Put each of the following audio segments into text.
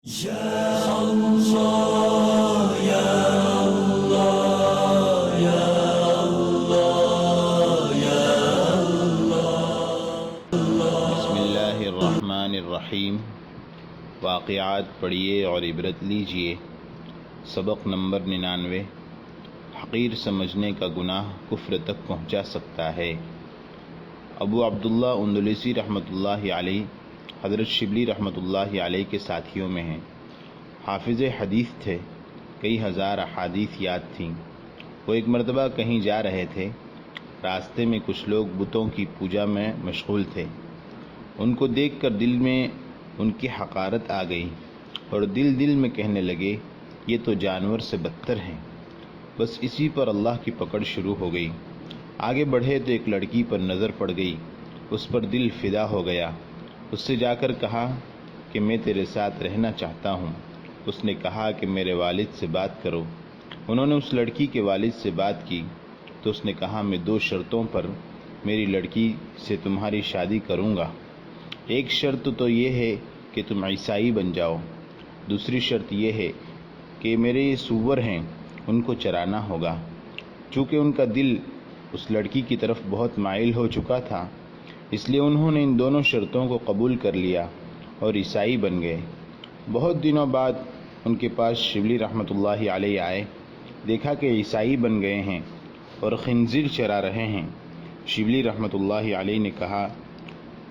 بسم اللہ الرحمن الرحیم۔ واقعات پڑھیے اور عبرت لیجیے۔ سبق نمبر 99۔ حقیر سمجھنے کا گناہ کفر تک پہنچا سکتا ہے۔ ابو عبداللہ اندلسی رحمۃ اللہ علیہ حضرت شبلی رحمۃ اللہ علیہ کے ساتھیوں میں ہیں۔ حافظ حدیث تھے، کئی ہزار احادیث یاد تھیں۔ وہ ایک مرتبہ کہیں جا رہے تھے، راستے میں کچھ لوگ بتوں کی پوجا میں مشغول تھے۔ ان کو دیکھ کر دل میں ان کی حقارت آ گئی اور دل میں کہنے لگے، یہ تو جانور سے بدتر ہیں۔ بس اسی پر اللہ کی پکڑ شروع ہو گئی۔ آگے بڑھے تو ایک لڑکی پر نظر پڑ گئی، اس پر دل فدا ہو گیا۔ اس سے جا کر کہا کہ میں تیرے ساتھ رہنا چاہتا ہوں۔ اس نے کہا کہ میرے والد سے بات کرو۔ انہوں نے اس لڑکی کے والد سے بات کی تو اس نے کہا، میں 2 شرطوں پر میری لڑکی سے تمہاری شادی کروں گا۔ ایک شرط تو یہ ہے کہ تم عیسائی بن جاؤ، دوسری شرط یہ ہے کہ میرے یہ سور ہیں ان کو چرانا ہوگا۔ چونکہ ان کا دل اس لڑکی کی طرف بہت مائل ہو چکا تھا، اس لیے انہوں نے ان دونوں شرطوں کو قبول کر لیا اور عیسائی بن گئے۔ بہت دنوں بعد ان کے پاس شبلی رحمۃ اللہ علیہ آئے، دیکھا کہ عیسائی بن گئے ہیں اور خنزیر چرا رہے ہیں۔ شبلی رحمۃ اللہ علیہ نے کہا،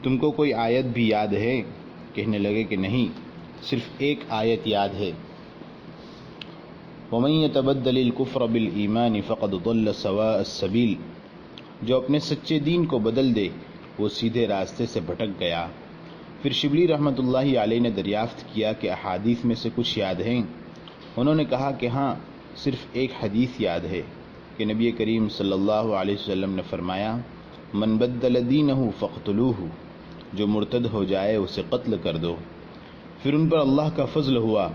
تم کو کوئی آیت بھی یاد ہے؟ کہنے لگے کہ نہیں، صرف ایک آیت یاد ہے، وَمَن يَتَبَدَّلِ الْكُفْرَ بِالْإِيمَانِ فَقَدْ ضَلَّ سَوَاءَ السَّبِيلِ۔ جو اپنے سچے دین کو بدل دے وہ سیدھے راستے سے بھٹک گیا۔ پھر شبلی رحمۃ اللہ علیہ نے دریافت کیا کہ احادیث میں سے کچھ یاد ہیں؟ انہوں نے کہا کہ ہاں، صرف ایک حدیث یاد ہے کہ نبی کریم صلی اللہ علیہ وسلم نے فرمایا، من بدل دینہ فاقتلوہ، جو مرتد ہو جائے اسے قتل کر دو۔ پھر ان پر اللہ کا فضل ہوا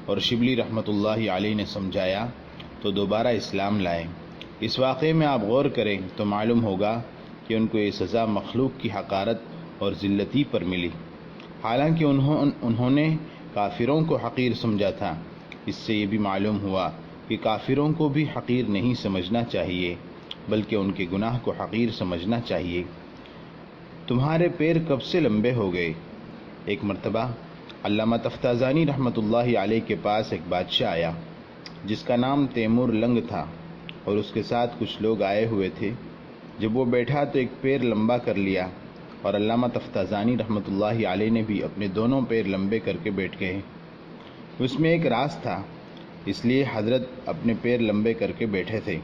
اور شبلی رحمۃ اللہ علیہ نے سمجھایا تو دوبارہ اسلام لائے۔ اس واقعے میں آپ غور کریں تو معلوم ہوگا کہ ان کو یہ سزا مخلوق کی حقارت اور ذلتی پر ملی، حالانکہ انہوں نے کافروں کو حقیر سمجھا تھا۔ اس سے یہ بھی معلوم ہوا کہ کافروں کو بھی حقیر نہیں سمجھنا چاہیے، بلکہ ان کے گناہ کو حقیر سمجھنا چاہیے۔ تمہارے پیر کب سے لمبے ہو گئے؟ ایک مرتبہ علامہ تفتازانی رحمۃ اللہ علیہ کے پاس ایک بادشاہ آیا جس کا نام تیمور لنگ تھا، اور اس کے ساتھ کچھ لوگ آئے ہوئے تھے۔ جب وہ بیٹھا تو ایک پیر لمبا کر لیا، اور علامہ تفتازانی رحمۃ اللہ علیہ نے بھی اپنے دونوں پیر لمبے کر کے بیٹھ گئے۔ اس میں ایک راز تھا، اس لیے حضرت اپنے پیر لمبے کر کے بیٹھے تھے،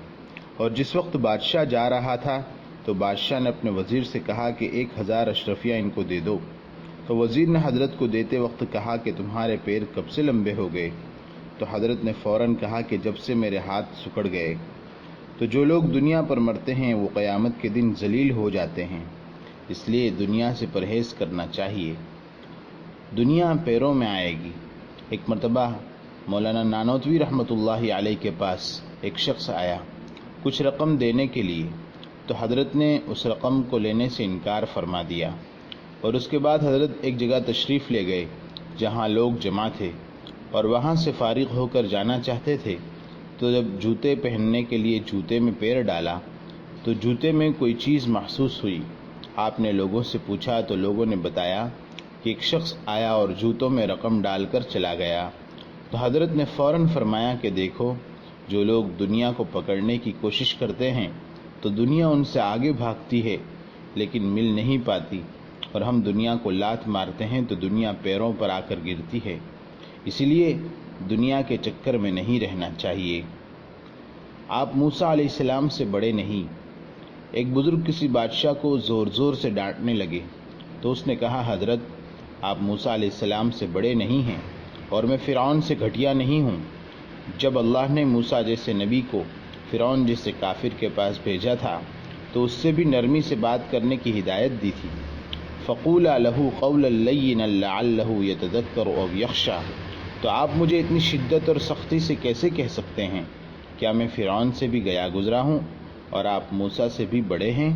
اور جس وقت بادشاہ جا رہا تھا تو بادشاہ نے اپنے وزیر سے کہا کہ 1000 اشرفیہ ان کو دے دو۔ تو وزیر نے حضرت کو دیتے وقت کہا کہ تمہارے پیر کب سے لمبے ہو گئے؟ تو حضرت نے فوراً کہا کہ جب سے میرے ہاتھ سکڑ گئے۔ تو جو لوگ دنیا پر مرتے ہیں وہ قیامت کے دن ذلیل ہو جاتے ہیں، اس لیے دنیا سے پرہیز کرنا چاہیے۔ دنیا پیروں میں آئے گی۔ ایک مرتبہ مولانا نانوتوی رحمۃ اللہ علیہ کے پاس ایک شخص آیا کچھ رقم دینے کے لیے، تو حضرت نے اس رقم کو لینے سے انکار فرما دیا، اور اس کے بعد حضرت ایک جگہ تشریف لے گئے جہاں لوگ جمع تھے، اور وہاں سے فارغ ہو کر جانا چاہتے تھے۔ تو جب جوتے پہننے کے لیے جوتے میں پیر ڈالا تو جوتے میں کوئی چیز محسوس ہوئی۔ آپ نے لوگوں سے پوچھا تو لوگوں نے بتایا کہ ایک شخص آیا اور جوتوں میں رقم ڈال کر چلا گیا۔ تو حضرت نے فوراً فرمایا کہ دیکھو، جو لوگ دنیا کو پکڑنے کی کوشش کرتے ہیں تو دنیا ان سے آگے بھاگتی ہے لیکن مل نہیں پاتی، اور ہم دنیا کو لات مارتے ہیں تو دنیا پیروں پر آ کر گرتی ہے۔ اسی لیے دنیا کے چکر میں نہیں رہنا چاہیے۔ آپ موسیٰ علیہ السلام سے بڑے نہیں۔ ایک بزرگ کسی بادشاہ کو زور سے ڈانٹنے لگے تو اس نے کہا، حضرت آپ موسیٰ علیہ السلام سے بڑے نہیں ہیں، اور میں فرعون سے گھٹیا نہیں ہوں۔ جب اللہ نے موسیٰ جیسے نبی کو فرعون جیسے کافر کے پاس بھیجا تھا تو اس سے بھی نرمی سے بات کرنے کی ہدایت دی تھی۔ فَقُولَا لَهُ قَوْلًا لَيِّنًا لَعَلَّهُ يَتَذَكَّرُ أَوْ يَخْشَىٰ۔ تو آپ مجھے اتنی شدت اور سختی سے کیسے کہہ سکتے ہیں؟ کیا میں فرعون سے بھی گیا گزرا ہوں اور آپ موسیٰ سے بھی بڑے ہیں؟